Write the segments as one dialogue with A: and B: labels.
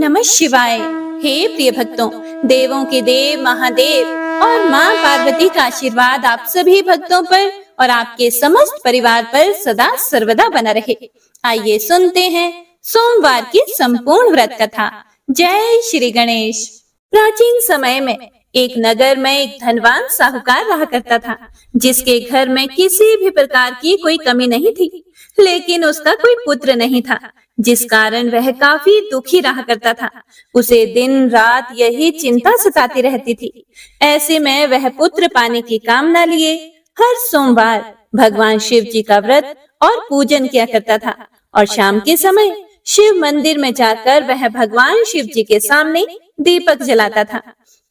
A: नमः शिवाय। हे प्रिय भक्तों, देवों के देव महादेव और माँ पार्वती का आशीर्वाद आप सभी भक्तों पर और आपके समस्त परिवार पर सदा सर्वदा बना रहे। आइए सुनते हैं सोमवार की संपूर्ण व्रत कथा। जय श्री गणेश। प्राचीन समय में एक नगर में एक धनवान साहूकार रहा करता था, जिसके घर में किसी भी प्रकार की कोई कमी नहीं थी, लेकिन उसका कोई पुत्र नहीं था, जिस कारण वह काफी दुखी रहा करता था। उसे दिन रात यही चिंता सताती रहती थी। ऐसे में वह पुत्र पाने की कामना लिए हर सोमवार भगवान शिव जी का व्रत और पूजन किया करता था, और शाम के समय शिव मंदिर में जाकर वह भगवान शिव जी के सामने दीपक जलाता था।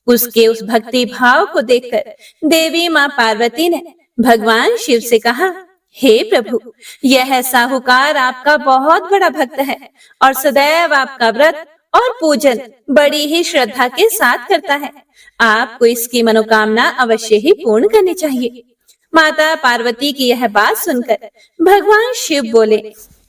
A: उसके उस भक्ति भाव को देखकर देवी माँ पार्वती ने भगवान शिव से कहा, हे प्रभु, यह साहूकार आपका बहुत बड़ा भक्त है और सदैव आपका व्रत और पूजन बड़ी ही श्रद्धा के साथ करता है। आपको इसकी मनोकामना अवश्य ही पूर्ण करनी चाहिए। माता पार्वती की यह बात सुनकर भगवान शिव बोले,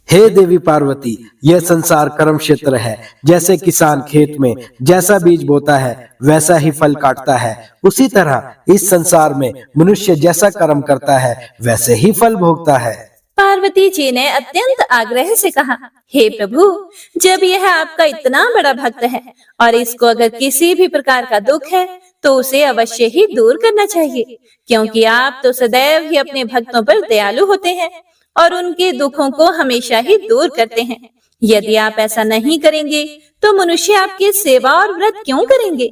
B: हे देवी पार्वती, यह संसार कर्म क्षेत्र है। जैसे किसान खेत में जैसा बीज बोता है वैसा ही फल काटता है, उसी तरह इस संसार में मनुष्य जैसा कर्म करता है वैसे ही फल भोगता है।
A: पार्वती जी ने अत्यंत आग्रह से कहा, हे प्रभु, जब यह आपका इतना बड़ा भक्त है और इसको अगर किसी भी प्रकार का दुख है तो उसे अवश्य ही दूर करना चाहिए, क्योंकि आप तो सदैव ही अपने भक्तों पर दयालु होते हैं और उनके दुखों को हमेशा ही दूर करते हैं। यदि आप ऐसा नहीं करेंगे तो मनुष्य आपकी सेवा और व्रत क्यों करेंगे?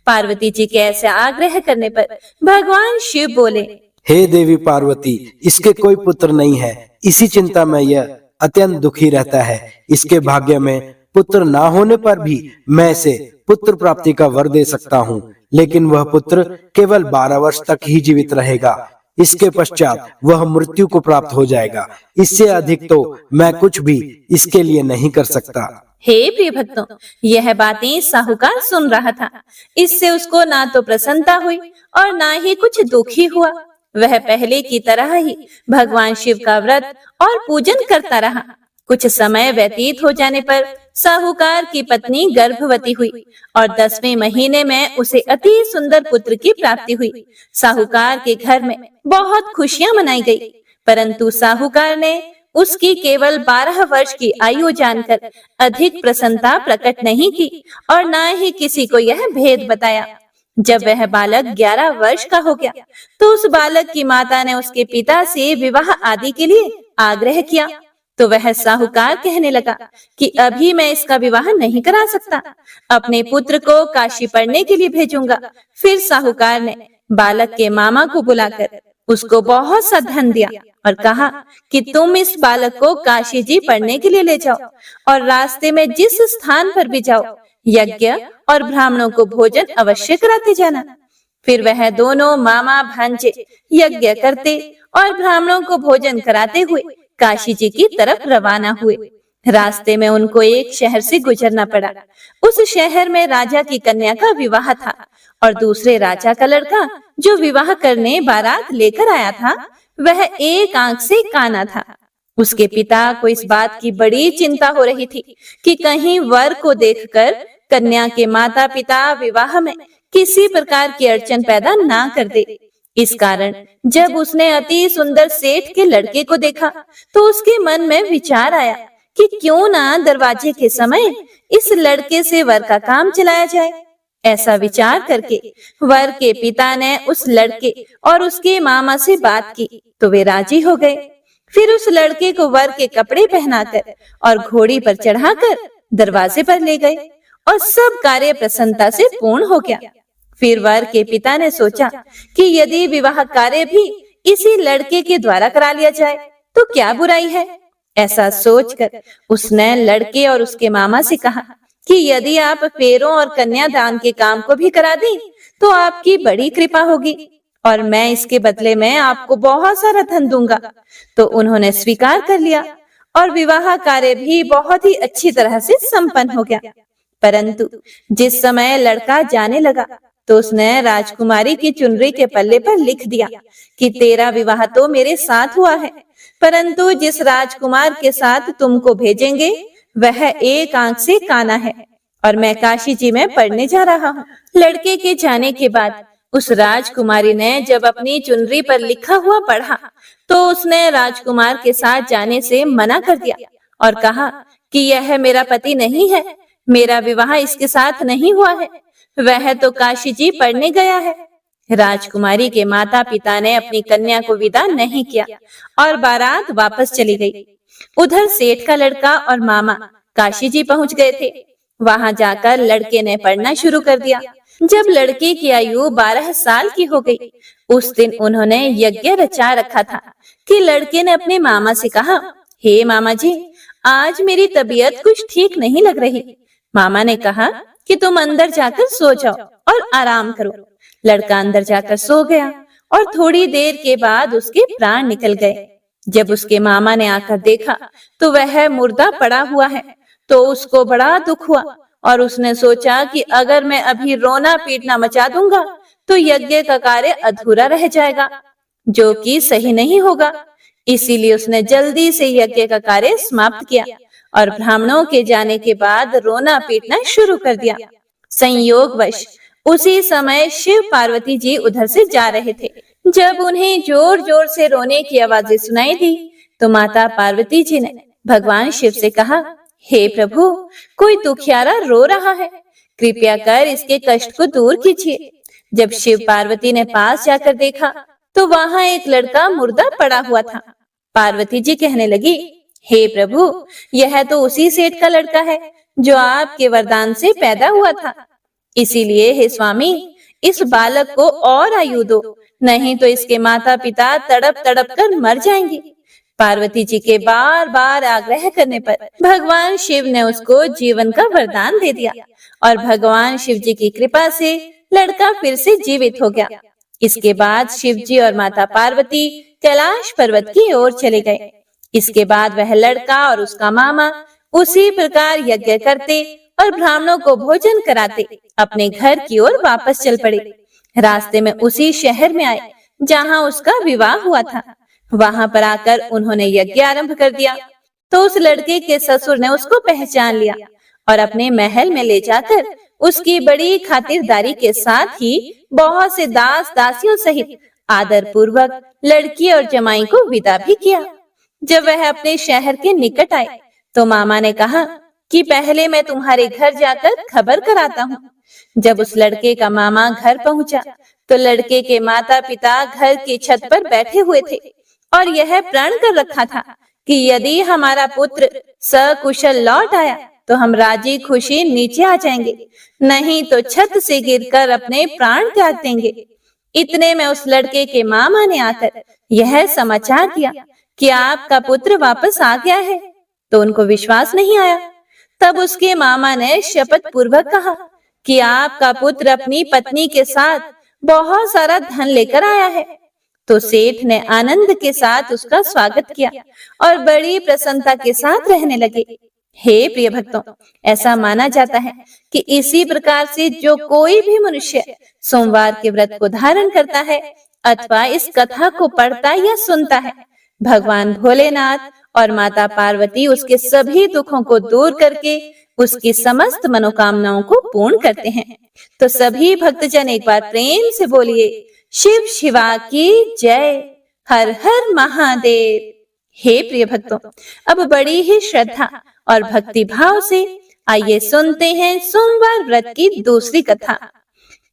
A: पार्वती जी के ऐसे आग्रह करने पर भगवान शिव बोले,
B: हे देवी पार्वती, इसके कोई पुत्र नहीं है, इसी चिंता में यह अत्यंत दुखी रहता है। इसके भाग्य में पुत्र ना होने पर भी मैं इसे पुत्र प्राप्ति का वर दे सकता हूँ, लेकिन वह पुत्र केवल 12 वर्ष तक ही जीवित रहेगा। इसके पश्चात वह मृत्यु को प्राप्त हो जाएगा। इससे अधिक तो मैं कुछ भी इसके लिए नहीं कर सकता।
A: हे प्रिय भक्तों, यह बातें साहूकार सुन रहा था। इससे उसको ना तो प्रसन्नता हुई और ना ही कुछ दुख ही हुआ। वह पहले की तरह ही भगवान शिव का व्रत और पूजन करता रहा। कुछ समय व्यतीत हो जाने पर साहूकार की पत्नी गर्भवती हुई और 10वें महीने में उसे अति सुंदर पुत्र की प्राप्ति हुई। साहूकार के घर में बहुत खुशियां मनाई गई, परंतु साहूकार ने उसकी केवल 12 वर्ष की आयु जानकर अधिक प्रसन्नता प्रकट नहीं की और न ही किसी को यह भेद बताया। जब वह बालक 11 वर्ष का हो गया तो उस बालक की माता ने उसके पिता से विवाह आदि के लिए आग्रह किया, तो वह साहूकार कहने लगा कि अभी मैं इसका विवाह नहीं करा सकता, अपने पुत्र को काशी पढ़ने के लिए भेजूंगा। फिर साहूकार ने बालक के मामा को बुलाकर उसको बहुत सा धन दिया और कहा कि तुम इस बालक को काशी जी पढ़ने के लिए ले जाओ और रास्ते में जिस स्थान पर भी जाओ यज्ञ और ब्राह्मणों को भोजन अवश्य कराते जाना। फिर वह दोनों मामा भांजे यज्ञ करते और ब्राह्मणों को भोजन कराते हुए काशी जी की तरफ रवाना हुए। रास्ते में उनको एक शहर से गुजरना पड़ा। उस शहर में राजा की कन्या का विवाह था और दूसरे राजा का लड़का जो विवाह करने बारात लेकर आया था वह एक आंख से काना था। उसके पिता को इस बात की बड़ी चिंता हो रही थी कि कहीं वर को देखकर कन्या के माता पिता विवाह में किसी प्रकार की अड़चन पैदा ना कर दे। इस कारण जब उसने अति सुंदर सेठ के लड़के को देखा तो उसके मन में विचार आया कि क्यों ना दरवाजे के समय इस लड़के से वर का काम चलाया जाए। ऐसा विचार करके वर के पिता ने उस लड़के और उसके मामा से बात की तो वे राजी हो गए। फिर उस लड़के को वर के कपड़े पहनाकर और घोड़ी पर चढ़ाकर दरवाजे पर ले गए और सब कार्य प्रसन्नता से पूर्ण हो गया। फिर वर के पिता ने सोचा कि यदि विवाह कार्य भी इसी लड़के के द्वारा करा लिया जाए तो क्या बुराई है। ऐसा सोचकर उसने लड़के और उसके मामा से कहा कि यदि आप फेरों और कन्यादान के काम को भी करा दें तो आपकी बड़ी कृपा होगी और मैं इसके बदले में आपको बहुत सारा धन दूंगा। तो उन्होंने स्वीकार कर लिया और विवाह कार्य भी बहुत ही अच्छी तरह से संपन्न हो गया। परंतु जिस समय लड़का जाने लगा तो उसने राजकुमारी की चुनरी के पल्ले पर लिख दिया कि तेरा विवाह तो मेरे साथ हुआ है, परंतु जिस राजकुमार के साथ तुमको भेजेंगे वह एक आंख से काना है और मैं काशी जी में पढ़ने जा रहा हूँ। लड़के के जाने के बाद उस राजकुमारी ने जब अपनी चुनरी पर लिखा हुआ पढ़ा तो उसने राजकुमार के साथ जाने से मना कर दिया और कहा कि यह मेरा पति नहीं है, मेरा विवाह इसके साथ नहीं हुआ है, वह तो काशी जी पढ़ने गया है। राजकुमारी के माता पिता ने अपनी कन्या को विदा नहीं किया और बारात वापस चली गई। उधर सेठ का लड़का और मामा काशी जी पहुंच गए थे। वहां जाकर लड़के ने पढ़ना शुरू कर दिया। जब लड़के की आयु 12 साल की हो गई, उस दिन उन्होंने यज्ञ रचा रखा था कि लड़के ने अपने मामा से कहा, हे मामा जी, आज मेरी तबीयत कुछ ठीक नहीं लग रही। मामा ने कहा कि तुम अंदर जाकर सो जाओ और आराम करो। लड़का अंदर जाकर सो गया और थोड़ी देर के बाद उसके प्राण निकल गए। जब उसके मामा ने आकर देखा तो वह मुर्दा पड़ा हुआ है, तो उसको बड़ा दुख हुआ और उसने सोचा कि अगर मैं अभी रोना पीटना मचा दूंगा तो यज्ञ का कार्य अधूरा रह जाएगा, जो कि सही नहीं होगा। इसीलिए उसने जल्दी से यज्ञ का कार्य समाप्त किया और ब्राह्मणों के जाने के बाद रोना पीटना शुरू कर दिया। संयोगवश उसी समय शिव पार्वती जी उधर से जा रहे थे। जब उन्हें जोर जोर से रोने की आवाजें सुनाई दी तो माता पार्वती जी ने भगवान शिव से कहा, हे प्रभु, कोई दुखियारा रो रहा है, कृपया कर इसके कष्ट को दूर कीजिए। जब शिव पार्वती ने पास जाकर देखा तो वहां एक लड़का मुर्दा पड़ा हुआ था। पार्वती जी कहने लगी, हे प्रभु, यह तो उसी सेठ का लड़का है जो आपके वरदान से पैदा हुआ था। इसीलिए हे स्वामी, इस बालक को और आयु दो, नहीं तो इसके माता पिता तड़प तड़प कर मर जाएंगे। पार्वती जी के बार बार आग्रह करने पर भगवान शिव ने उसको जीवन का वरदान दे दिया और भगवान शिव जी की कृपा से लड़का फिर से जीवित हो गया। इसके बाद शिव जी और माता पार्वती कैलाश पर्वत की ओर चले गए। इसके बाद वह लड़का और उसका मामा उसी प्रकार यज्ञ करते और ब्राह्मणों को भोजन कराते अपने घर की ओर वापस चल पड़े। रास्ते में उसी शहर में आए जहां उसका विवाह हुआ था। वहां पर आकर उन्होंने यज्ञ आरंभ कर दिया तो उस लड़के के ससुर ने उसको पहचान लिया और अपने महल में ले जाकर उसकी बड़ी खातिरदारी के साथ ही बहुत से दास दासियों सहित आदर पूर्वक लड़की और जमाई को विदा भी किया। जब वह अपने शहर के निकट आए तो मामा ने कहा कि पहले मैं तुम्हारे घर जाकर खबर कराता हूँ। जब उस लड़के का मामा घर पहुंचा तो लड़के के माता पिता घर की छत पर बैठे हुए थे और यह प्रण कर रखा था कि यदि हमारा पुत्र सकुशल लौट आया तो हम राजी खुशी नीचे आ जाएंगे, नहीं तो छत से गिरकर अपने प्राण त्याग देंगे। इतने में उस लड़के के मामा ने आकर यह समाचार दिया कि आपका पुत्र वापस आ गया है, तो उनको विश्वास नहीं आया। तब उसके मामा ने शपथ पूर्वक कहा कि आपका पुत्र अपनी पत्नी के साथ बहुत सारा धन लेकर आया है। तो सेठ ने आनंद के साथ उसका स्वागत किया और बड़ी प्रसन्नता के साथ रहने लगे। हे प्रिय भक्तों, ऐसा माना जाता है कि इसी प्रकार से जो कोई भी मनुष्य सोमवार के व्रत को धारण करता है अथवा इस कथा को पढ़ता या सुनता है, भगवान भोलेनाथ और माता पार्वती उसके सभी दुखों को दूर करके उसकी समस्त मनोकामनाओं को पूर्ण करते हैं। तो सभी भक्तजन एक बार प्रेम से बोलिए, शिव शिवा की जय, हर हर महादेव। हे प्रिय भक्तों, अब बड़ी ही श्रद्धा और भक्ति भाव से आइए सुनते हैं सोमवार व्रत की दूसरी कथा।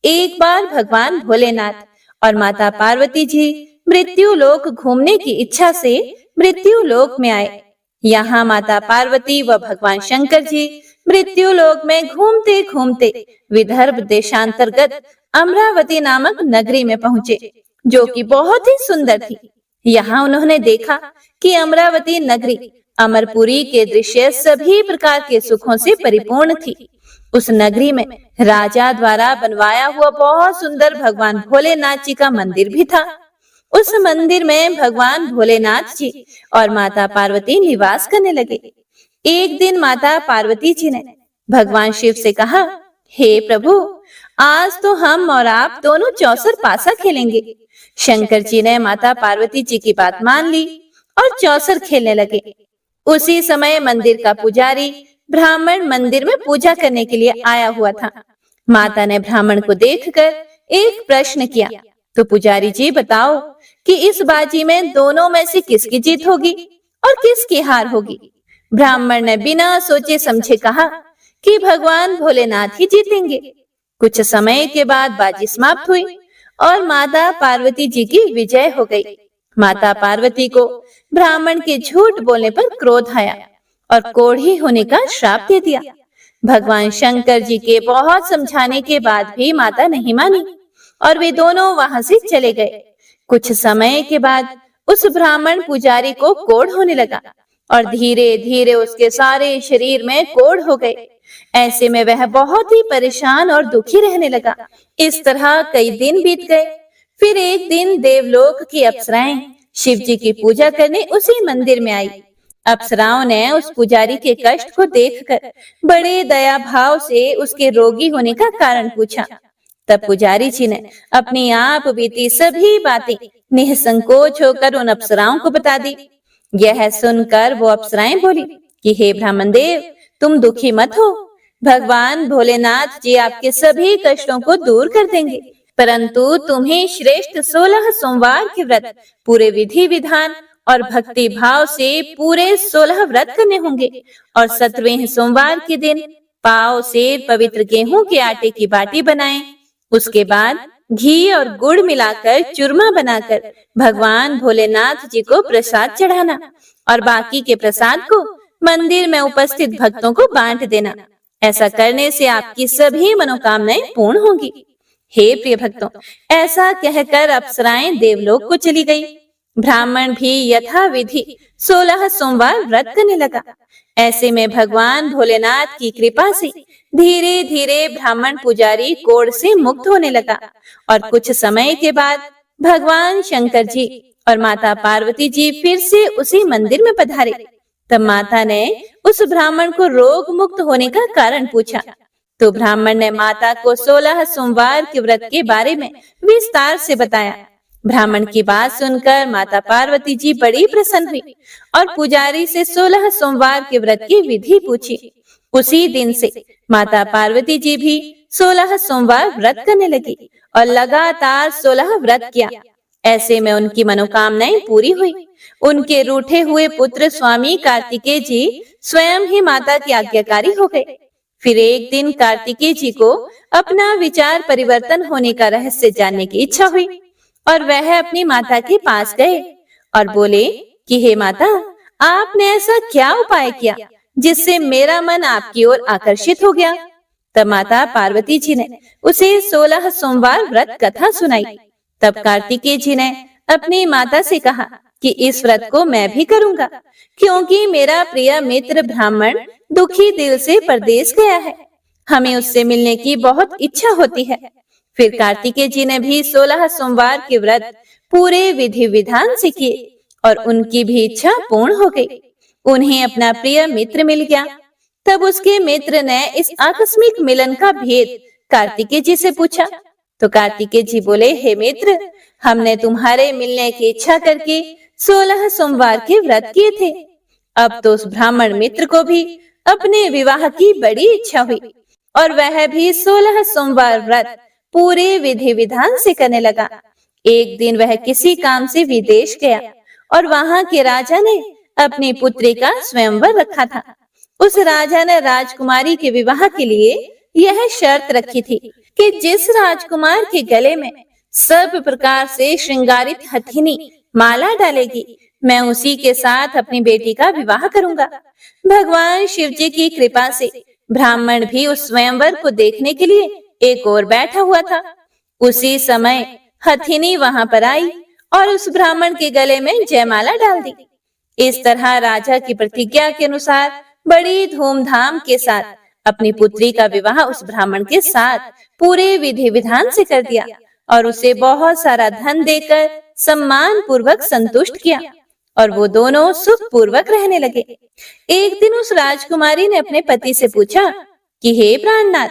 A: एक बार भगवान भोलेनाथ और माता पार्वती जी मृत्यु लोक घूमने की इच्छा से मृत्यु लोक में आए। यहाँ माता पार्वती व भगवान शंकर जी मृत्यु लोक में घूमते घूमते विदर्भ देशांतर्गत अमरावती नामक नगरी में पहुँचे, जो कि बहुत ही सुंदर थी। यहाँ उन्होंने देखा कि अमरावती नगरी अमरपुरी के दृश्य सभी प्रकार के सुखों से परिपूर्ण थी। उस नगरी में राजा द्वारा बनवाया हुआ बहुत सुंदर भगवान भोलेनाथ जी का मंदिर भी था। उस मंदिर में भगवान भोलेनाथ जी और माता पार्वती निवास करने लगे। एक दिन माता पार्वती जी ने भगवान शिव से कहा, हे प्रभु, आज तो हम और आप दोनों चौसर पासा खेलेंगे। शंकर जी ने माता पार्वती जी की बात मान ली और चौसर खेलने लगे। उसी समय मंदिर का पुजारी ब्राह्मण मंदिर में पूजा करने के लिए आया हुआ था। माता ने ब्राह्मण को देखकर एक प्रश्न किया, तो पुजारी जी बताओ कि इस बाजी में दोनों में से किसकी जीत होगी और किसकी हार होगी। ब्राह्मण ने बिना सोचे समझे कहा कि भगवान भोलेनाथ ही जीतेंगे। कुछ समय के बाद बाजी समाप्त हुई और माता पार्वती जी की विजय हो गई। माता पार्वती को ब्राह्मण के झूठ बोलने पर क्रोध आया और कोढ़ी होने का श्राप दे दिया। भगवान शंकर जी के बहुत समझाने के बाद भी माता नहीं मानी और वे दोनों वहां से चले गए। कुछ समय के बाद उस ब्राह्मण पुजारी को कोढ़ होने लगा और धीरे धीरे उसके सारे शरीर में कोढ़ हो गए। ऐसे में वह बहुत ही परेशान और दुखी रहने लगा। इस तरह कई दिन बीत गए। फिर एक दिन देवलोक की अप्सराएं शिव जी की पूजा करने उसी मंदिर में आई। अप्सराओं ने उस पुजारी के कष्ट को देखकर बड़े दया भाव से उसके रोगी होने का कारण पूछा। तब पुजारी जी ने अपनी आप बीती सभी बातें निसंकोच होकर उन अप्सराओं को बता दी। यह सुनकर वो अप्सराएं बोली कि हे ब्राह्मण देव, तुम दुखी मत हो। भगवान भोलेनाथ जी आपके सभी कष्टों को दूर कर देंगे, परंतु तुम्हें श्रेष्ठ 16 सोमवार के व्रत पूरे विधि विधान और भक्ति भाव से पूरे 16 व्रत करने होंगे और 17वें सोमवार के दिन पाव से पवित्र गेहूं के आटे की बाटी बनाएं। उसके बाद घी और गुड़ मिलाकर चूरमा बनाकर भगवान भोलेनाथ जी को प्रसाद चढ़ाना और बाकी के प्रसाद को मंदिर में उपस्थित भक्तों को बांट देना। ऐसा करने से आपकी सभी मनोकामनाएं पूर्ण होंगी। हे प्रिय भक्तों, ऐसा कहकर अप्सराएं देवलोक को चली गई। ब्राह्मण भी यथाविधि 16 सोमवार व्रत करने लगा। ऐसे में भगवान भोलेनाथ की कृपा से धीरे धीरे ब्राह्मण पुजारी कोढ़ से मुक्त होने लगा और कुछ समय के बाद भगवान शंकर जी और माता पार्वती जी फिर से उसी मंदिर में पधारे। तब माता ने उस ब्राह्मण को रोग मुक्त होने का कारण पूछा, तो ब्राह्मण ने माता को 16 सोमवार के व्रत के बारे में विस्तार से बताया। ब्राह्मण की बात सुनकर माता पार्वती जी बड़ी प्रसन्न हुई और पुजारी से 16 सोमवार के व्रत की विधि पूछी। उसी दिन से माता पार्वती जी भी 16 सोमवार व्रत करने लगी और लगातार 16 व्रत किया। ऐसे में उनकी मनोकामनाएं पूरी हुई। उनके रूठे हुए पुत्र स्वामी कार्तिकेय जी स्वयं ही माता की आज्ञाकारी हो गए। फिर एक दिन कार्तिकेय जी को अपना विचार परिवर्तन होने का रहस्य जानने की इच्छा हुई और वह अपनी माता के पास गए और बोले कि हे माता, आपने ऐसा क्या उपाय किया जिससे मेरा मन आपकी ओर आकर्षित हो गया। तब माता पार्वती जी ने उसे 16 सोमवार व्रत कथा सुनाई। तब कार्तिकेय जी ने अपनी माता से कहा कि इस व्रत को मैं भी करूंगा, क्योंकि मेरा प्रिय मित्र ब्राह्मण दुखी दिल से परदेश गया है। हमें उससे मिलने की बहुत इच्छा होती है। फिर कार्तिकेय जी ने भी 16 सोमवार के व्रत पूरे विधि विधान से किए और उनकी भी इच्छा पूर्ण हो गई। उन्हें अपना प्रिय मित्र मिल गया। तब उसके मित्र ने इस आकस्मिक मिलन का भेद कार्तिकेय जी से पूछा। तो कार्तिकेय जी बोले, हे मित्र, हमने तुम्हारे मिलने की इच्छा करके 16 सोमवार के व्रत किए थे। अब तो उस ब्राह्मण मित्र को भी अपने विवाह की बड़ी इच्छा हुई और वह भी 16 सोमवार व्रत पूरे विधि विधान से करने लगा। एक दिन वह किसी काम से विदेश गया और वहां के राजा ने अपनी पुत्री का स्वयंवर रखा था। उस राजा ने राजकुमारी के विवाह के लिए यह शर्त रखी थी कि जिस राजकुमार के गले में सब प्रकार से श्रृंगारित हथिनी माला डालेगी, मैं उसी के साथ अपनी बेटी का विवाह करूंगा। भगवान शिव जी की कृपा से ब्राह्मण भी उस स्वयंवर को देखने के लिए एक और बैठा हुआ था। उसी समय हथिनी वहां पर आई और उस ब्राह्मण के गले में जयमाला डाल दी। इस तरह राजा की प्रतिज्ञा के अनुसार बड़ी धूमधाम के साथ अपनी पुत्री का विवाह उस ब्राह्मण के साथ पूरे विधि विधान से कर दिया और उसे बहुत सारा धन देकर सम्मान पूर्वक संतुष्ट किया और वो दोनों सुख पूर्वक रहने लगे। एक दिन उस राजकुमारी ने अपने पति से पूछा कि हे प्राणनाथ,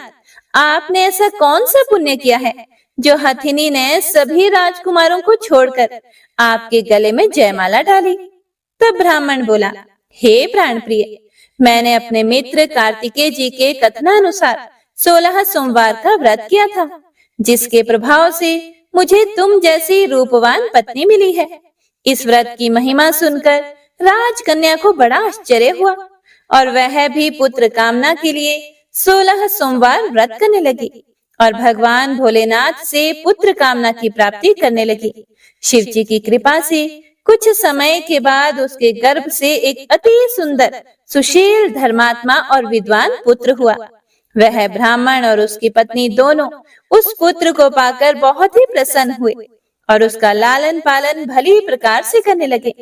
A: आपने ऐसा कौन सा पुण्य किया है जो हथिनी ने सभी राजकुमारों को छोड़कर आपके गले में जयमाला डाली। तब ब्राह्मण बोला, हे प्राण प्रिय, मैंने अपने मित्र कार्तिकेय जी के कथनानुसार 16 सोमवार का व्रत किया था, जिसके प्रभाव से मुझे तुम जैसी रूपवान पत्नी मिली है। इस व्रत की महिमा सुनकर राजकन्या को बड़ा आश्चर्य हुआ और वह भी पुत्र कामना के लिए 16 सोमवार व्रत करने लगी और भगवान भोलेनाथ से पुत्र कामना की प्राप्ति करने लगी। शिव जी की कृपा से कुछ समय के बाद उसके गर्भ से एक अति सुंदर, सुशील, धर्मात्मा और विद्वान पुत्र हुआ। वह ब्राह्मण और उसकी पत्नी दोनों उस पुत्र को पाकर बहुत ही प्रसन्न हुए और उसका लालन पालन भली प्रकार से करने लगे।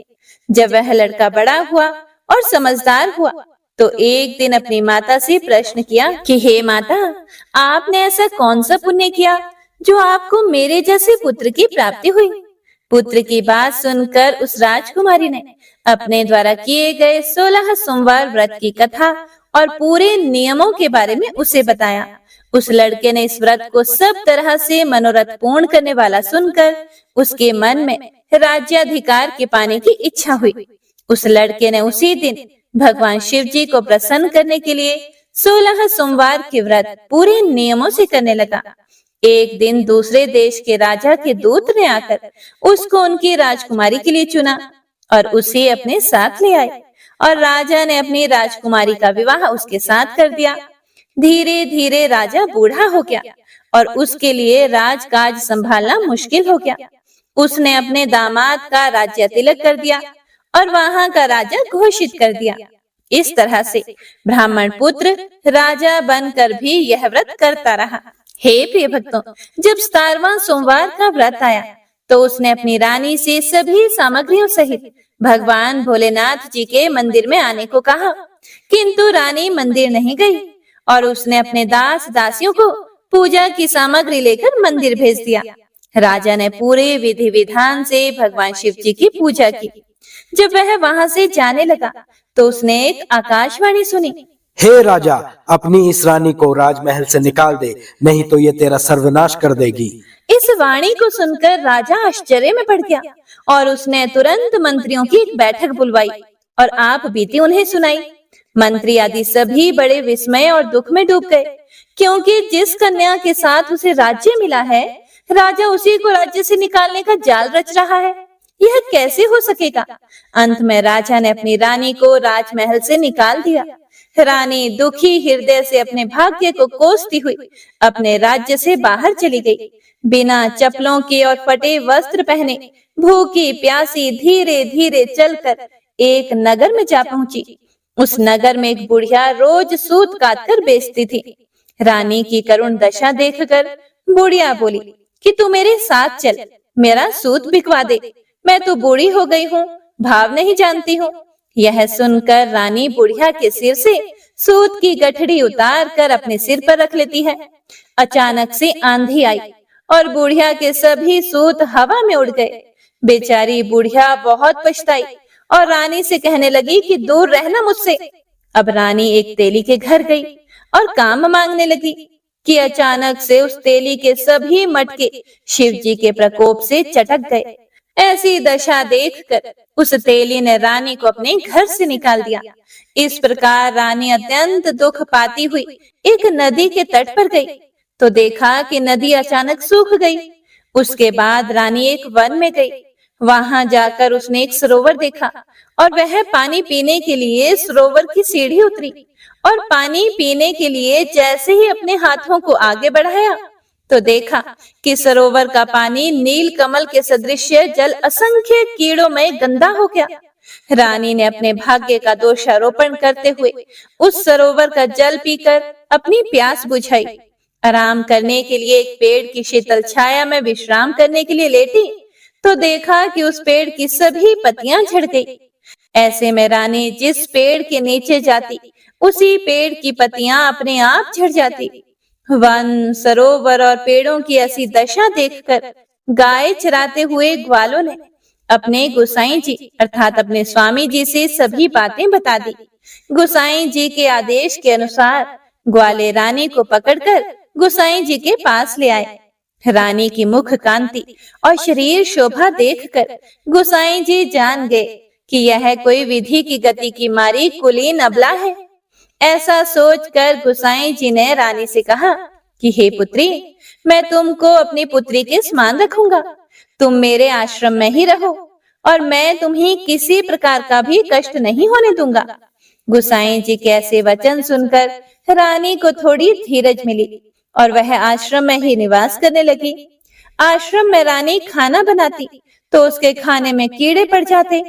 A: जब वह लड़का बड़ा हुआ और समझदार हुआ तो एक दिन अपनी माता से प्रश्न किया कि हे माता, आपने ऐसा कौन सा पुण्य किया जो आपको मेरे जैसे पुत्र की प्राप्ति हुई? पुत्र की बात सुनकर उस राजकुमारी ने अपने द्वारा किए गए 16 सोमवार व्रत की कथा और पूरे नियमों के बारे में उसे बताया। उस लड़के ने इस व्रत को सब तरह से मनोरथ पूर्ण करने वाला सुनकर उसके मन में राज्याधिकार के पाने की इच्छा हुई। उस लड़के ने उसी दिन भगवान शिव जी को प्रसन्न करने के लिए 16 सोमवार के व्रत पूरे नियमों से करने लगा। एक दिन दूसरे देश के राजा के दूत ने आकर उसको उनकी राजकुमारी के लिए चुना और उसे अपने साथ ले आए और राजा ने अपनी राजकुमारी का विवाह उसके साथ कर दिया। धीरे धीरे राजा बूढ़ा हो गया और उसके लिए राजकाज संभालना मुश्किल हो गया। उसने अपने दामाद का राज्य तिलक कर दिया और वहां का राजा घोषित कर दिया। इस तरह से ब्राह्मण पुत्र राजा बनकर भी यह व्रत करता रहा। हे प्रिय भक्तों, जब 17वां सोमवार का व्रत आया तो उसने अपनी रानी से सभी सामग्रियों सहित भगवान भोलेनाथ जी के मंदिर में आने को कहा, किंतु रानी मंदिर नहीं गई और उसने अपने दास दासियों को पूजा की सामग्री लेकर मंदिर भेज दिया। राजा ने पूरे विधि विधान से भगवान शिव जी की पूजा की। जब वह वहां से जाने लगा तो उसने एक आकाशवाणी सुनी,
B: हे राजा, अपनी इस रानी को राजमहल से निकाल दे, नहीं तो ये तेरा सर्वनाश कर देगी।
A: इस वाणी को सुनकर राजा आश्चर्य में पड़ गया और उसने तुरंत मंत्रियों की एक बैठक बुलवाई और आप बीती उन्हें सुनाई। मंत्री आदि सभी बड़े विस्मय और दुख में डूब गए, क्योंकि जिस कन्या के साथ उसे राज्य मिला है, राजा उसी को राज्य से निकालने का जाल रच रहा है। यह कैसे हो सकेगा? अंत में राजा ने अपनी रानी को राजमहल से निकाल दिया। रानी दुखी हृदय से अपने भाग्य को कोसती हुई अपने राज्य से बाहर चली गई। बिना चप्पलों के और फटे वस्त्र पहने भूखी प्यासी धीरे धीरे चलकर एक नगर में जा पहुंची। उस नगर में एक बुढ़िया रोज सूत काट कर बेचती थी। रानी की करुण दशा देखकर बुढ़िया बोली कि तू मेरे साथ चल, मेरा सूत बिकवा दे। मैं तो बूढ़ी हो गई हूँ, भाव नहीं जानती हूँ। यह सुनकर रानी बुढ़िया के सिर से सूत की गठड़ी उतार कर अपने सिर पर रख लेती है। अचानक से आंधी आई और बुढ़िया के सभी सूत हवा में उड़ गए। बेचारी बुढ़िया बहुत पछताई और रानी से कहने लगी कि दूर रहना मुझसे। अब रानी एक तेली के घर गई और काम मांगने लगी कि अचानक से उस तेली के सभी मटके शिव जी के प्रकोप से चटक गए। ऐसी दशा देखकर उस तेली ने रानी को अपने घर से निकाल दिया। इस प्रकार रानी अत्यंत दुख पाती हुई एक नदी के तट पर गई तो देखा कि नदी अचानक सूख गई। उसके बाद रानी एक वन में गई। वहां जाकर उसने एक सरोवर देखा और वह पानी पीने के लिए सरोवर की सीढ़ी उतरी और पानी पीने के लिए जैसे ही अपने हाथों को आगे बढ़ाया तो देखा कि सरोवर का पानी नील कमल के सदृश जल असंख्य कीड़ों में गंदा हो गया। रानी ने अपने भाग्य का दोषारोपण करते हुए उस सरोवर का जल पीकर अपनी प्यास बुझाई। आराम करने के लिए एक पेड़ की शीतल छाया में विश्राम करने के लिए लेटी तो देखा कि उस पेड़ की सभी पत्तियां झड़ गई। ऐसे में रानी जिस पेड़ के नीचे जाती उसी पेड़ की पत्तियां अपने आप झड़ जाती। वन, सरोवर और पेड़ों की ऐसी दशा देखकर गाय चराते हुए ग्वालों ने अपने गोसाई जी अर्थात अपने स्वामी जी से सभी बातें बता दी। गोसाई जी के आदेश के अनुसार ग्वाले रानी को पकड़कर गोसाई जी के पास ले आए। रानी की मुख कांति और शरीर शोभा देखकर गोसाई जी जान गए कि यह कोई विधि की गति की मारी कुलीन अबला है। ऐसा सोचकर गुसाई जी ने रानी से कहा कि हे पुत्री, मैं तुमको अपनी पुत्री के समान रखूंगा। तुम मेरे आश्रम में ही रहो और मैं तुम्हें किसी प्रकार का भी कष्ट नहीं होने दूंगा। गुसाई जी के ऐसे वचन सुनकर रानी को थोड़ी धीरज मिली और वह आश्रम में ही निवास करने लगी। आश्रम में रानी खाना बनाती तो उसके खाने में कीड़े पड़ जाते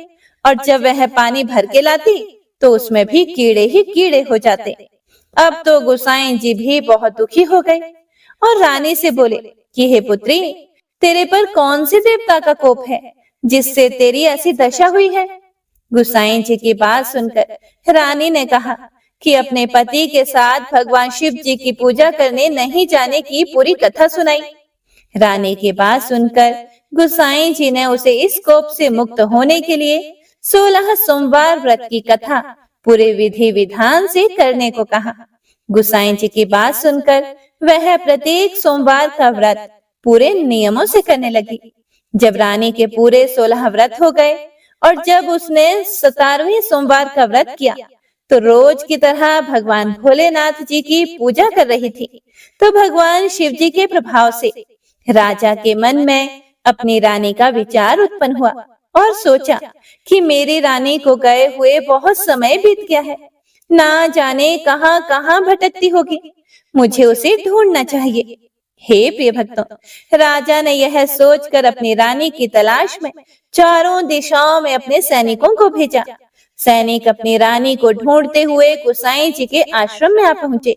A: और जब वह पानी भर के लाती तो उसमें भी कीड़े ही कीड़े हो जाते। अब तो गुसाई जी भी बहुत दुखी हो गए और रानी से बोले कि हे पुत्री, तेरे पर कौन से देवता का कोप है जिससे तेरी ऐसी दशा हुई है? गुसाई जी की बात सुनकर रानी ने कहा कि अपने पति के साथ भगवान शिव जी की पूजा करने नहीं जाने की पूरी कथा सुनाई। रानी की बात सुनकर गुसाई जी ने उसे इस कोप से मुक्त होने के लिए 16 सोमवार व्रत की कथा पूरे विधि विधान से करने को कहा। गुसाई जी की बात सुनकर वह प्रत्येक सोमवार का व्रत पूरे नियमों से करने लगी। जब रानी के पूरे 16 व्रत हो गए और जब उसने 17वें सोमवार का व्रत किया तो रोज की तरह भगवान भोलेनाथ जी की पूजा कर रही थी, तो भगवान शिव जी के प्रभाव से राजा के मन में अपनी रानी का विचार उत्पन्न हुआ और सोचा कि मेरी रानी को गए हुए बहुत समय बीत गया है, ना जाने कहां कहां भटकती होगी, मुझे उसे ढूंढना चाहिए। हे प्रिय भक्तों, राजा ने यह सोचकर अपनी रानी की तलाश में चारों दिशाओं में अपने सैनिकों को भेजा। सैनिक अपनी रानी को ढूंढते हुए गुसाई जी के आश्रम में आ पहुंचे।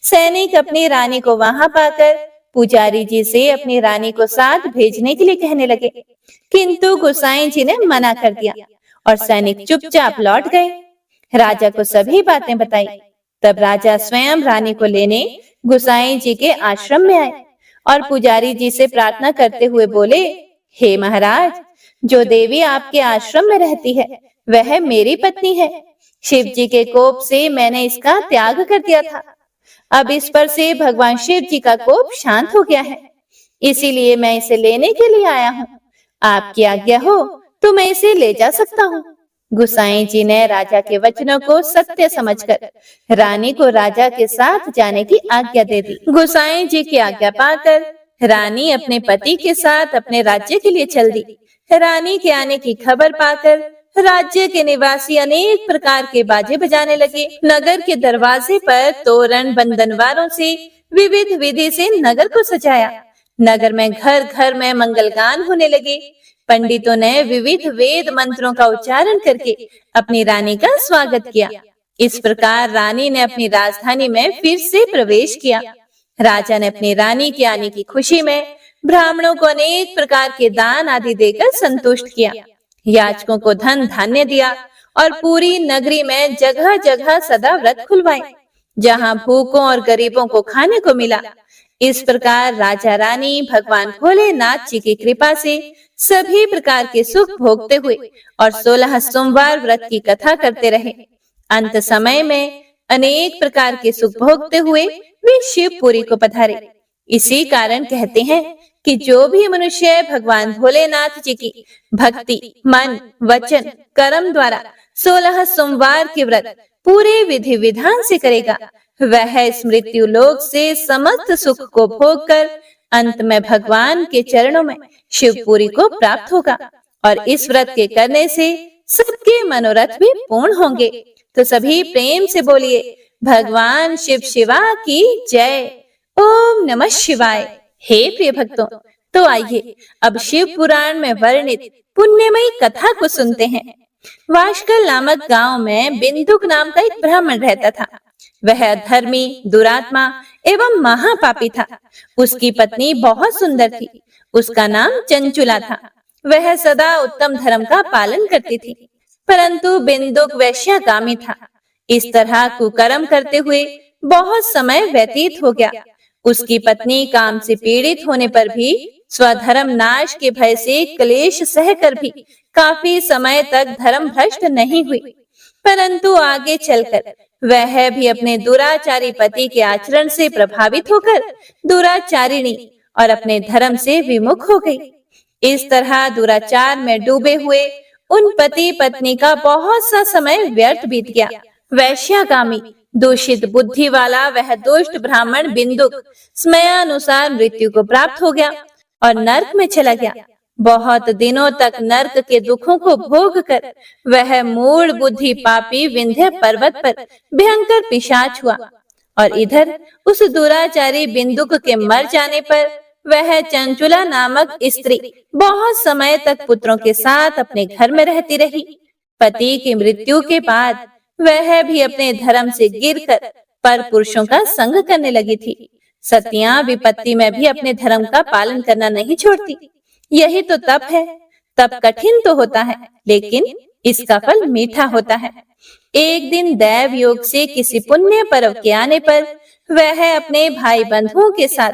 A: सैनिक अपनी रानी को वहां पाकर पुजारी जी से अपनी रानी को साथ भेजने के लिए कहने लगे, किंतु गुसाई जी ने मना कर दिया और सैनिक चुपचाप लौट गए। राजा को सभी बातें बताई। तब राजा स्वयं रानी को लेने गुसाई जी के आश्रम में आए और पुजारी जी से प्रार्थना करते हुए बोले, हे महाराज, जो देवी आपके आश्रम में रहती है वह मेरी पत्नी है। शिव जी के कोप से मैंने इसका त्याग कर दिया था। अब इस पर से भगवान शिव जी का कोप शांत हो गया है, इसीलिए मैं इसे लेने के लिए आया हूँ। आपकी आज्ञा हो तो मैं इसे ले जा सकता हूँ। गुसाई जी ने राजा के वचनों को सत्य समझकर रानी को राजा के साथ जाने की आज्ञा दे दी। गुसाई जी की आज्ञा पाकर रानी अपने पति के साथ अपने राज्य के लिए चल दी। रानी के आने की खबर पाकर राज्य के निवासी अनेक प्रकार के बाजे बजाने लगे। नगर के दरवाजे पर तोरण बंधनवारों से विविध विधि से नगर को सजाया। नगर में घर घर में मंगलगान होने लगे। पंडितों ने विविध वेद मंत्रों का उच्चारण करके अपनी रानी का स्वागत किया। इस प्रकार रानी ने अपनी राजधानी में फिर से प्रवेश किया। राजा ने अपनी रानी के आने की खुशी में ब्राह्मणों को अनेक प्रकार के दान आदि देकर संतुष्ट किया। याचकों को धन धान्य दिया और पूरी नगरी में जगह जगह सदा व्रत खुलवाए, जहां भूखों और गरीबों को खाने को मिला। इस प्रकार राजा रानी भगवान भोलेनाथ जी की कृपा से सभी प्रकार के सुख भोगते हुए और 16 सोमवार व्रत की कथा करते रहे। अंत समय में अनेक प्रकार के सुख भोगते हुए वे शिवपुरी को पधारे। इसी कारण कहते हैं कि जो भी मनुष्य भगवान भोलेनाथ जी की भक्ति मन वचन कर्म द्वारा 16 सोमवार के व्रत पूरे विधि विधान से करेगा, वह इस मृत्यु लोक से समस्त सुख को भोग कर अंत में भगवान के चरणों में शिवपुरी को प्राप्त होगा और इस व्रत के करने से सबके मनोरथ भी पूर्ण होंगे। तो सभी प्रेम से बोलिए, भगवान शिव शिवा की जय। ओम नमः शिवाय। हे प्रिय भक्तों, तो आइए अब शिव पुराण में वर्णित पुण्यमयी कथा को सुनते हैं। वाशकल नामक गांव में बिंदुक नाम का एक ब्राह्मण रहता था। वह धर्मी दुरात्मा एवं महापापी था। उसकी पत्नी बहुत सुंदर थी। उसका नाम चंचुला था। वह सदा उत्तम धर्म का पालन करती थी, परंतु बिंदुक वैश्यागामी था। इस तरह कुकर्म करते हुए बहुत समय व्यतीत हो गया। उसकी पत्नी काम से पीड़ित होने पर भी स्वधर्म नाश के भय से क्लेश सहकर भी काफी समय तक धर्म भ्रष्ट नहीं हुई, परंतु आगे चलकर वह भी अपने दुराचारी पति के आचरण से प्रभावित होकर दुराचारिणी और अपने धर्म से विमुख हो गई। इस तरह दुराचार में डूबे हुए उन पति पत्नी का बहुत सा समय व्यर्थ बीत गया। वैश्यागामी दूषित बुद्धि वाला वह दुष्ट ब्राह्मण बिंदुक समयानुसार मृत्यु को प्राप्त हो गया और नरक में चला गया। बहुत दिनों तक नरक के दुखों को भोग कर वह मूढ़ बुद्धि पापी विंध्य पर्वत पर भयंकर पिशाच हुआ। और इधर उस दुराचारी बिंदुक के मर जाने पर वह चंचुला नामक स्त्री बहुत समय तक पुत्रों के साथ अपने घर में रहती रही। पति की मृत्यु के बाद वह भी अपने धर्म से गिरकर पर पुरुषों का संग करने लगी थी। सतियां विपत्ति में भी अपने धर्म का पालन करना नहीं छोड़ती। यही तो तप है। तप कठिन तो होता है, लेकिन इसका फल मीठा होता है। एक दिन दैव योग से किसी पुण्य पर्व के आने पर वह अपने भाई बंधुओं के साथ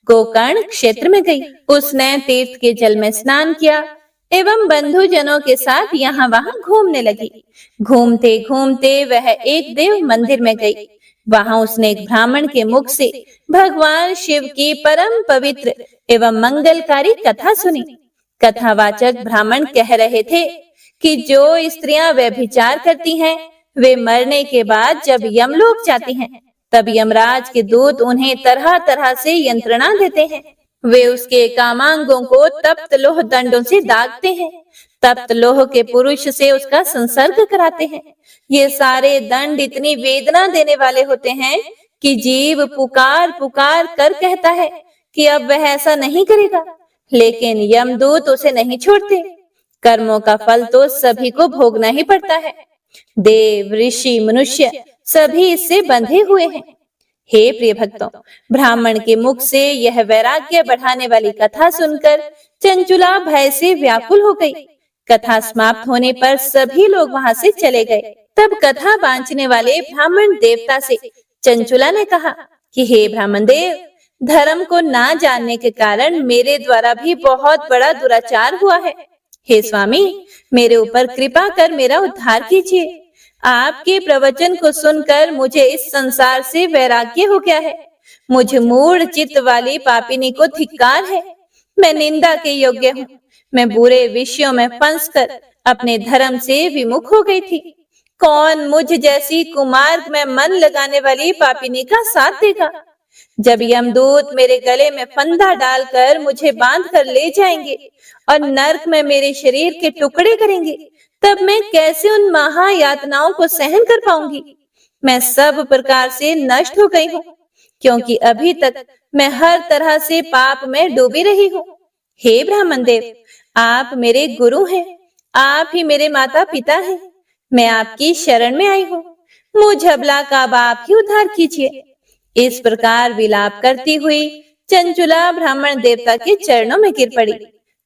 A: गोकर्ण क्षेत्र में गई। उसने तीर्थ के जल में स्नान किया एवं बंधु जनों के साथ यहाँ वहां घूमने लगी। घूमते घूमते वह एक देव मंदिर में गई। वहां उसने एक ब्राह्मण के मुख से भगवान शिव की परम पवित्र एवं मंगलकारी कथा सुनी। कथावाचक ब्राह्मण कह रहे थे कि जो स्त्रियां व्यभिचार करती हैं, वे मरने के बाद जब यमलोक जाती हैं, तब यमराज के दूत उन्हें तरह तरह से यंत्रणा देते हैं। वे उसके कामांगों को तप्त लोह दंडों से दागते हैं। तप्त लोह के पुरुष से उसका संसर्ग कराते हैं। ये सारे दंड इतनी वेदना देने वाले होते हैं कि जीव पुकार पुकार कर कहता है कि अब वह ऐसा नहीं करेगा, लेकिन यमदूत उसे नहीं छोड़ते। कर्मों का फल तो सभी को भोगना ही पड़ता है। देव, ऋषि, मनुष्य सभी इससे बंधे हुए हैं। हे प्रिय भक्तों, ब्राह्मण के मुख से यह वैराग्य बढ़ाने वाली कथा सुनकर चंचुला भय से व्याकुल हो गई। कथा समाप्त होने पर सभी लोग वहां से चले गए। तब कथा बांचने वाले ब्राह्मण देवता से चंचुला ने कहा कि हे ब्राह्मण देव, धर्म को ना जानने के कारण मेरे द्वारा भी बहुत बड़ा दुराचार हुआ है। हे स्वामी, मेरे ऊपर कृपा कर मेरा उद्धार कीजिए। आपके प्रवचन को सुनकर मुझे इस संसार से वैराग्य हो गया है। मुझ मूढ़ चित्त वाली पापिनी को धिक्कार है। मैं निंदा के योग्य हूँ। मैं बुरे विषयों में फंसकर अपने धर्म से विमुख हो गई थी। कौन मुझ जैसी कुमार्ग में मन लगाने वाली पापिनी का साथ देगा? जब यमदूत मेरे गले में फंदा डालकर मुझे बांध कर ले जाएंगे और नरक में मेरे शरीर के टुकड़े करेंगे, तब मैं कैसे उन महायातनाओं को सहन कर पाऊंगी? मैं सब प्रकार से नष्ट हो गई हूँ, क्योंकि अभी तक मैं हर तरह से पाप में डूबी रही हूँ। हे ब्राह्मण देव, आप मेरे गुरु हैं। आप ही मेरे माता पिता हैं। मैं आपकी शरण में आई हूँ। मुझ अबला का आप ही उद्धार कीजिए। इस प्रकार विलाप करती हुई चंचुला ब्राह्मण देवता के चरणों में गिर पड़ी।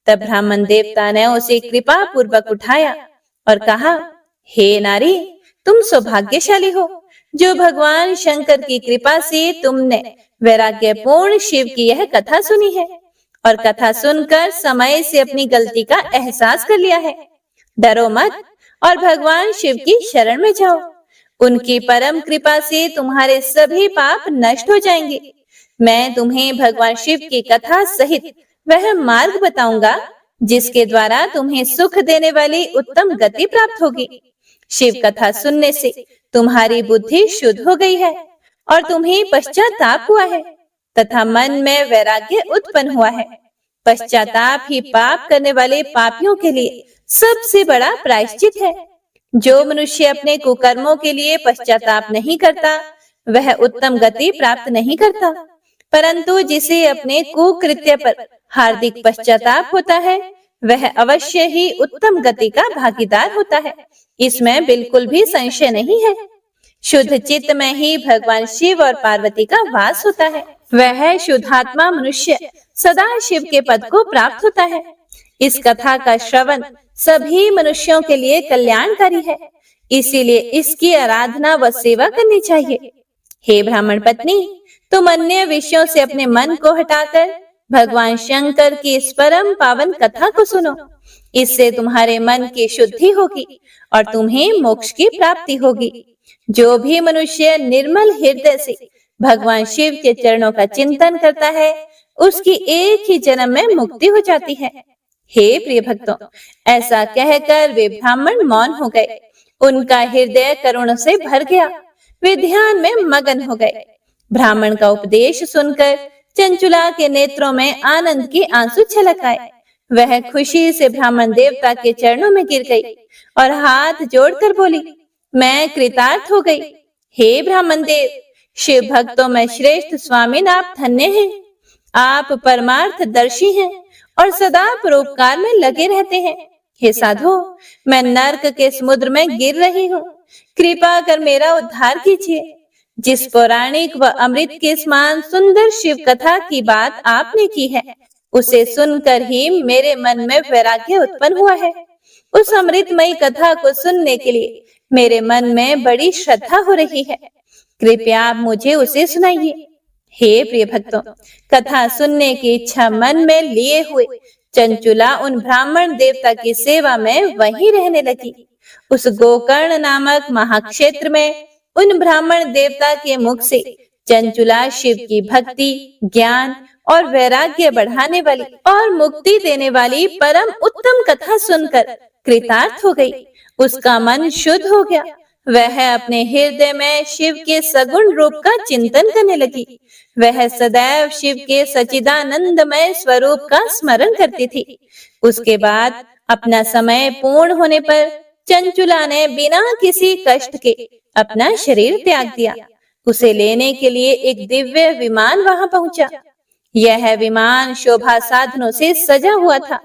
A: तब ब्राह्मण देवता ने उसे कृपा पूर्वक उठाया और कहा, हे नारी, तुम सौभाग्यशाली हो जो भगवान शंकर की कृपा से तुमने वैराग्यपूर्ण शिव की यह कथा सुनी है और कथा सुनकर समय से अपनी गलती का एहसास कर लिया है। डरो मत और भगवान शिव की शरण में जाओ। उनकी परम कृपा से तुम्हारे सभी पाप नष्ट हो जाएंगे। मैं तुम्हें भगवान शिव की कथा सहित वह मार्ग बताऊंगा जिसके द्वारा तुम्हें सुख देने वाली उत्तम गति प्राप्त होगी। शिव कथा सुनने से तुम्हारी बुद्धि शुद्ध हो गई है और तुम्हें पश्चाताप हुआ है तथा मन में वैराग्य उत्पन्न हुआ है। पश्चाताप ही पाप करने वाले पापियों के लिए सबसे बड़ा प्रायश्चित है। जो मनुष्य अपने कुकर्मों के लिए पश्चाताप नहीं करता, वह उत्तम गति प्राप्त नहीं करता, परंतु जिसे अपने कुकृत्य पर हार्दिक पश्चाताप होता है, वह अवश्य ही उत्तम गति का भागीदार होता है। इसमें बिल्कुल भी संशय नहीं है। शुद्ध चित्त में ही भगवान शिव और पार्वती का वास होता है। वह शुद्धात्मा मनुष्य सदा शिव के पद को प्राप्त होता है। इस कथा का श्रवण सभी मनुष्यों के लिए कल्याणकारी है, इसीलिए इसकी आराधना व सेवा करनी चाहिए। हे ब्राह्मण पत्नी, तुम अन्य विषयों से अपने मन को हटाकर भगवान शंकर की इस परम पावन कथा को सुनो। इससे तुम्हारे मन की शुद्धि होगी और तुम्हें मोक्ष की प्राप्ति होगी। जो भी मनुष्य निर्मल हृदय से भगवान शिव के चरणों का चिंतन करता है, उसकी एक ही जन्म में मुक्ति हो जाती है। हे प्रिय भक्तों, ऐसा कहकर वे ब्राह्मण मौन हो गए। उनका हृदय करुण से भर गया। वे ध्यान में मगन हो गए। ब्राह्मण का उपदेश सुनकर चंचुला के नेत्रों में आनंद के आंसू छलक आए। वह खुशी से ब्राह्मण देवता के चरणों में गिर गई और हाथ जोड़कर बोली, मैं कृतार्थ हो गई। हे ब्राह्मण देव, शिव भक्तों में श्रेष्ठ स्वामी, आप धन्य हैं। आप परमार्थ दर्शी हैं और सदा परोपकार में लगे रहते हैं। हे साधो, मैं नर्क के समुद्र में गिर रही हूँ, कृपा कर मेरा उद्धार कीजिए। जिस पौराणिक व अमृत के समान सुंदर शिव कथा की बात आपने की है, उसे सुनकर ही मेरे मन में वैराग्य उत्पन्न हुआ है। उस अमृतमयी कथा को सुनने के लिए मेरे मन में बड़ी श्रद्धा हो रही है। कृपया आप मुझे उसे सुनाइए। हे प्रिय भक्तों, कथा सुनने की इच्छा मन में लिए हुए चंचुला उन ब्राह्मण देवता की सेवा में वहीं रहने लगी। उस गोकर्ण नामक महाक्षेत्र में उन ब्राह्मण देवता के मुख से चंचुला शिव की भक्ति, ज्ञान और वैराग्य बढ़ाने वाली और मुक्ति देने वाली परम उत्तम कथा सुनकर कृतार्थ हो गई। उसका मन शुद्ध हो गया। वह अपने हृदय में शिव के सगुण रूप का चिंतन करने लगी। वह सदैव शिव के सच्चिदानंदमय स्वरूप का स्मरण करती थी। उसके बाद अपना समय पूर्ण होने पर चंचुला ने बिना किसी कष्ट के अपना शरीर त्याग दिया। उसे लेने के लिए एक दिव्य विमान वहां पहुंचा। यह विमान शोभा साधनों से सजा हुआ था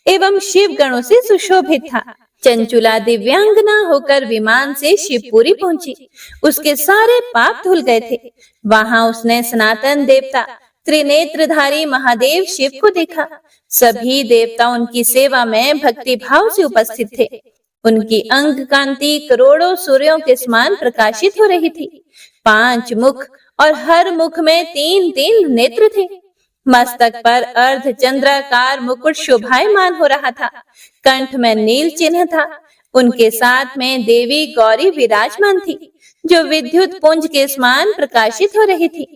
A: एवं शिव गणों से सुशोभित था। चंचुला दिव्यांगना होकर विमान से शिवपुरी पहुंची। उसके सारे पाप धुल गए थे। वहां उसने सनातन देवता त्रिनेत्रधारी महादेव शिव को देखा। सभी देवता उनकी सेवा में भक्ति भाव से उपस्थित थे। उनकी अंग कांति करोड़ों सूर्यों के समान प्रकाशित हो रही थी। 5 मुख और हर मुख में 3-3 नेत्र थे। मस्तक पर अर्ध चंद्राकार मुकुट शोभायमान हो रहा था। कंठ में नील चिन्ह था। उनके साथ में देवी गौरी विराजमान थी, जो विद्युत पुंज के समान प्रकाशित हो रही थी।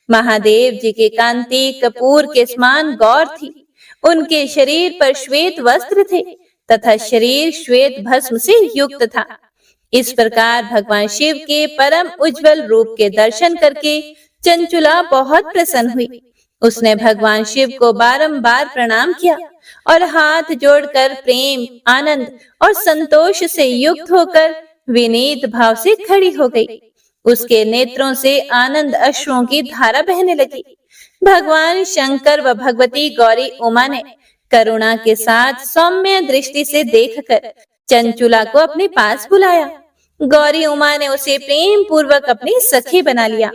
A: महादेव जी की कांति कपूर के समान गौर थी। उनके शरीर पर श्वेत वस्त्र थे तथा शरीर श्वेत भस्म से युक्त था। इस प्रकार भगवान शिव के परम उज्जवल रूप के दर्शन करके चंचुला बहुत प्रसन्न हुई। उसने भगवान शिव को बारंबार प्रणाम किया और हाथ जोड़कर प्रेम, आनंद और संतोष से युक्त होकर विनीत भाव से खड़ी हो गई। उसके नेत्रों से आनंद अश्रुओं की धारा बहने लगी। भगवान शंकर व भगवती गौरी उमा ने करुणा के साथ सौम्य दृष्टि से देखकर चंचुला को अपने पास बुलाया। गौरी उमा ने उसे प्रेम पूर्वक अपनी सखी बना लिया।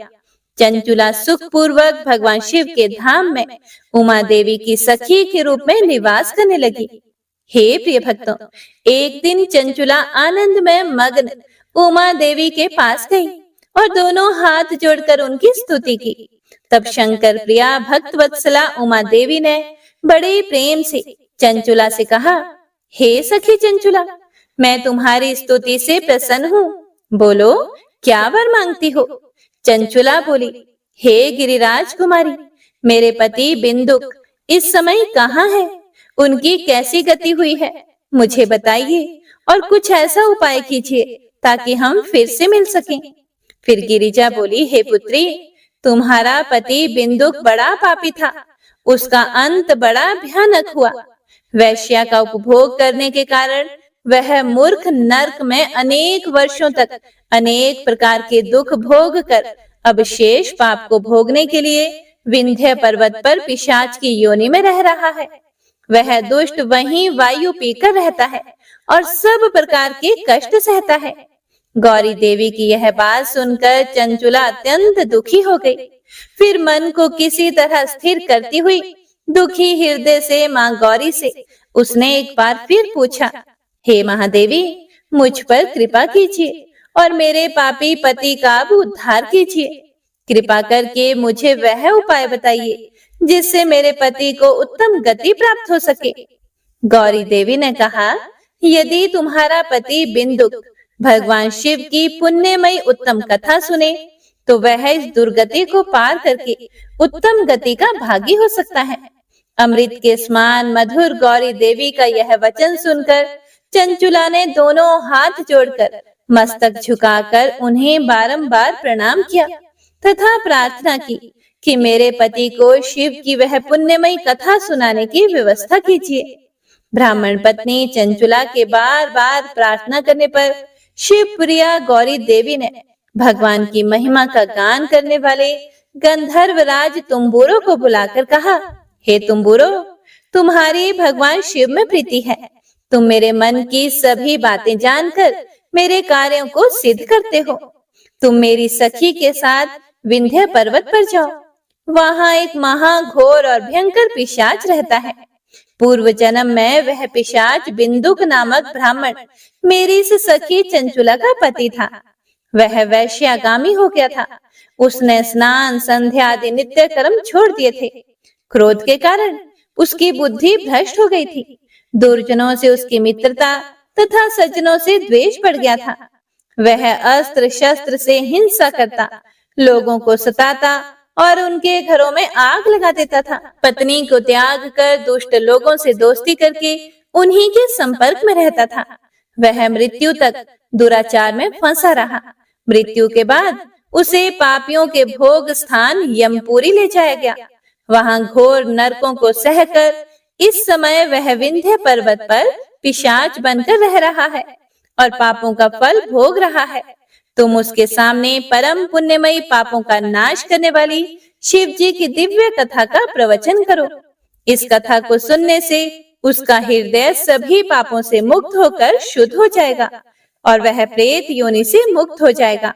A: चंचुला सुख पूर्वक भगवान शिव के धाम में उमा देवी की सखी के रूप में निवास करने लगी। हे प्रिय भक्तों, एक दिन चंचुला आनंद में मग्न उमा देवी के पास गई और दोनों हाथ जोड़कर उनकी स्तुति की। तब शंकर प्रिया भक्त वत्सला उमा देवी ने बड़े प्रेम से चंचुला से कहा, हे सखी चंचुला, मैं तुम्हारी स्तुति से प्रसन्न हूँ। बोलो, क्या वर मांगती हो? चंचुला बोली, हे गिरिराज कुमारी, मेरे पति बिंदुक इस समय कहाँ है? उनकी कैसी गति हुई है? मुझे बताइए और कुछ ऐसा उपाय कीजिए ताकि हम फिर से मिल सकें। फिर गिरिजा बोली, हे पुत्री, तुम्हारा पति बिंदुक बड़ा पापी था। उसका अंत बड़ा भयानक हुआ। वैश्या का उपभोग करने के कारण वह मूर्ख नरक में अनेक वर्षों तक अनेक प्रकार के दुख भोग कर अब शेष पाप को भोगने के लिए विंध्य पर्वत पर पिशाच की योनि में रह रहा है। वह दुष्ट वहीं वायु पीकर रहता है और सब प्रकार के कष्ट सहता है। गौरी देवी की यह बात सुनकर चंचुला अत्यंत दुखी हो गई। फिर मन को किसी तरह स्थिर करती हुई दुखी हृदय से मां गौरी से उसने एक बार फिर पूछा, हे महादेवी, मुझ पर कृपा कीजिए और मेरे पापी पति का भी उद्धार कीजिए। कृपा करके मुझे वह उपाय बताइए जिससे मेरे पति को उत्तम गति प्राप्त हो सके। गौरी देवी ने कहा, यदि तुम्हारा पति बिंदुक भगवान शिव की पुण्यमयी उत्तम कथा सुने तो वह इस दुर्गति को पार करके उत्तम गति का भागी हो सकता है। अमृत के समान मधुर गौरी देवी का यह वचन सुनकर चंचुला ने दोनों हाथ जोड़कर मस्तक झुकाकर उन्हें बारंबार प्रणाम किया तथा प्रार्थना की कि मेरे पति को शिव की वह पुण्यमयी कथा सुनाने की व्यवस्था कीजिए। ब्राह्मण पत्नी चंचुला के बार बार प्रार्थना करने पर शिव प्रिया गौरी देवी ने भगवान की महिमा का गान करने वाले गंधर्वराज तुम्बुरो को बुलाकर कहा, हे तुम्बुरो, तुम्हारी भगवान शिव में प्रीति है। तुम मेरे मन की सभी बातें जानकर मेरे कार्यों को सिद्ध करते हो। तुम मेरी सखी के साथ विंध्य पर्वत पर जाओ। वहां एक महाघोर और भयंकर पिशाच रहता है। पूर्व जन्म में वह पिशाच बिंदुक नामक ब्राह्मण मेरी इस सखी चंचुला का पति था। वह वैश्यागामी हो गया था। उसने स्नान संध्या आदि नित्य कर्म छोड़ दिए थे। क्रोध के कारण उसकी बुद्धि भ्रष्ट हो गई थी। दुर्जनों से उसकी मित्रता तथा सज्जनों से द्वेष बढ़ गया था। वह अस्त्र शस्त्र से हिंसा करता, लोगों को सताता और उनके घरों में आग लगा देता था। पत्नी को त्याग कर दुष्ट लोगों से दोस्ती करके उन्हीं के संपर्क में रहता था। वह मृत्यु तक दुराचार में फंसा रहा। मृत्यु के बाद उसे पापियों के भोग स्थान यमपुरी ले जाया गया। वहां घोर नरकों को सहकर इस समय वह विंध्य पर्वत पर पिशाच बनकर रह रहा है और पापों का फल भोग रहा है। तुम उसके सामने परम पुण्यमयी पापों का नाश करने वाली शिव जी की दिव्य कथा का प्रवचन करो। इस कथा को सुनने से उसका हृदय सभी पापों से मुक्त होकर शुद्ध हो जाएगा और वह प्रेत योनि से मुक्त हो जाएगा।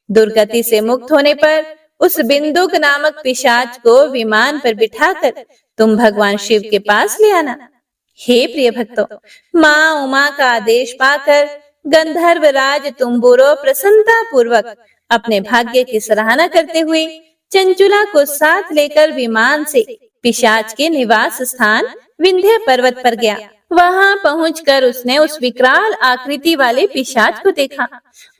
A: दुर्गति से मुक्त होने पर उस बिंदुक नामक पिशाच को विमान पर बिठाकर तुम भगवान शिव के पास ले आना। हे प्रिय भक्तों, माँ उमा का आदेश पाकर गंधर्वराज तुम्बुरो प्रसन्नता पूर्वक अपने भाग्य की सराहना करते हुए चंचुला को साथ लेकर विमान से पिशाच के निवास स्थान विंध्य पर्वत पर गया। वहां पहुंचकर उसने उस विकराल आकृति वाले पिशाच को देखा।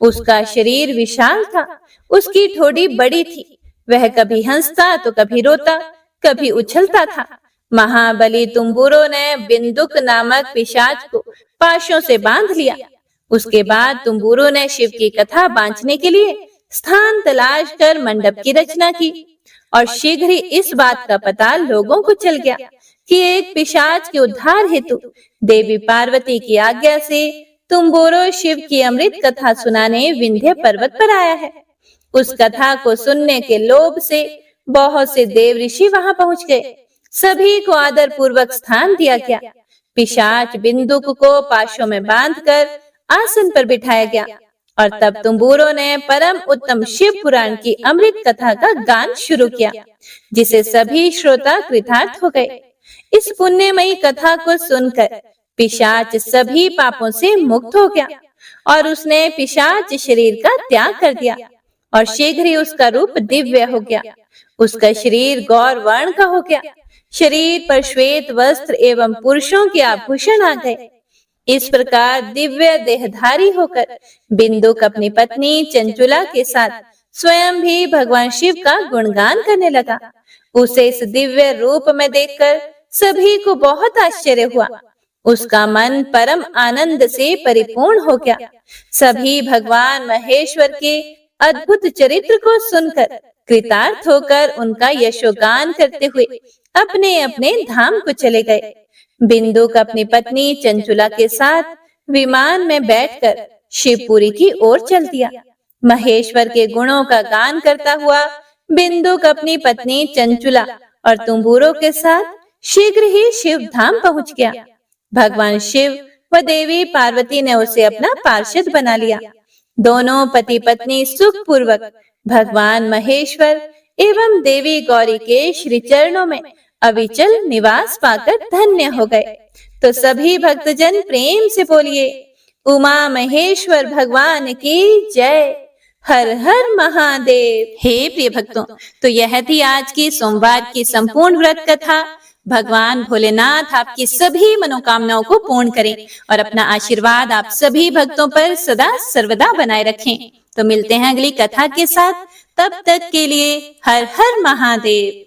A: उसका शरीर विशाल था, उसकी ठोड़ी बड़ी थी। वह कभी हंसता तो कभी रोता, कभी उछलता था। महाबली तुम्बुरो ने बिंदुक नामक पिशाच को पाशों से बांध लिया। उसके बाद तुम्बुरो ने शिव की कथा बांचने के लिए स्थान तलाश कर मंडप की रचना की और शीघ्र ही इस बात का पता लोगों को चल गया कि एक पिशाच के उद्धार हेतु देवी पार्वती की आज्ञा से तुम्बुरो शिव की अमृत कथा सुनाने विंध्य पर्वत पर आया है। उस कथा को सुनने के लोभ से बहुत से देव ऋषि वहां पहुंच गए। सभी को आदर पूर्वक स्थान दिया गया। पिशाच बिंदुक को पाशों में बांधकर आसन पर बिठाया गया और तब तुम्बुरो ने परम उत्तम शिव पुराण की अमृत कथा का गान शुरू किया, जिसे सभी श्रोता कृतार्थ हो गए। इस पुण्यमयी कथा को सुनकर पिशाच सभी पापों से मुक्त हो गया और उसने पिशाच शरीर का त्याग कर दिया और शीघ्र ही उसका रूप दिव्य हो गया। उसका शरीर गौर वर्ण का हो गया। शरीर पर श्वेत वस्त्र एवं पुरुषों के आभूषण आ गए। इस प्रकार दिव्य देहधारी होकर बिंदुक अपनी पत्नी चंचुला के साथ स्वयं भी भगवान शिव का गुणगान करने लगा। उसे इस दिव्य रूप में देखकर सभी को बहुत आश्चर्य हुआ। उसका मन परम आनंद से परिपूर्ण हो गया। सभी भगवान महेश्वर के अद्भुत चरित्र को सुनकर कृतार्थ होकर उनका यशोगान करते हुए अपने अपने धाम को चले गए। बिंदुक अपनी पत्नी चंचुला के साथ विमान में बैठकर शिवपुरी की ओर चल दिया। महेश्वर के गुणों का गान करता हुआ बिंदुक अपनी पत्नी चंचुला और तुम्बुरो के साथ शीघ्र ही शिव धाम पहुंच गया। भगवान शिव व देवी पार्वती ने उसे अपना पार्षद बना लिया। दोनों पति पत्नी सुख पूर्वक भगवान महेश्वर एवं देवी गौरी के श्री चरणों में अविचल निवास पाकर धन्य हो गए। तो सभी भक्तजन प्रेम से बोलिए, उमा महेश्वर भगवान की जय। हर हर महादेव। हे प्रिय भक्तों, तो यह थी आज की सोमवार की संपूर्ण व्रत कथा। भगवान भोलेनाथ आपकी सभी मनोकामनाओं को पूर्ण करें और अपना आशीर्वाद आप सभी भक्तों पर सदा सर्वदा बनाए रखें। तो मिलते हैं अगली कथा के साथ। तब तक के लिए हर हर महादेव।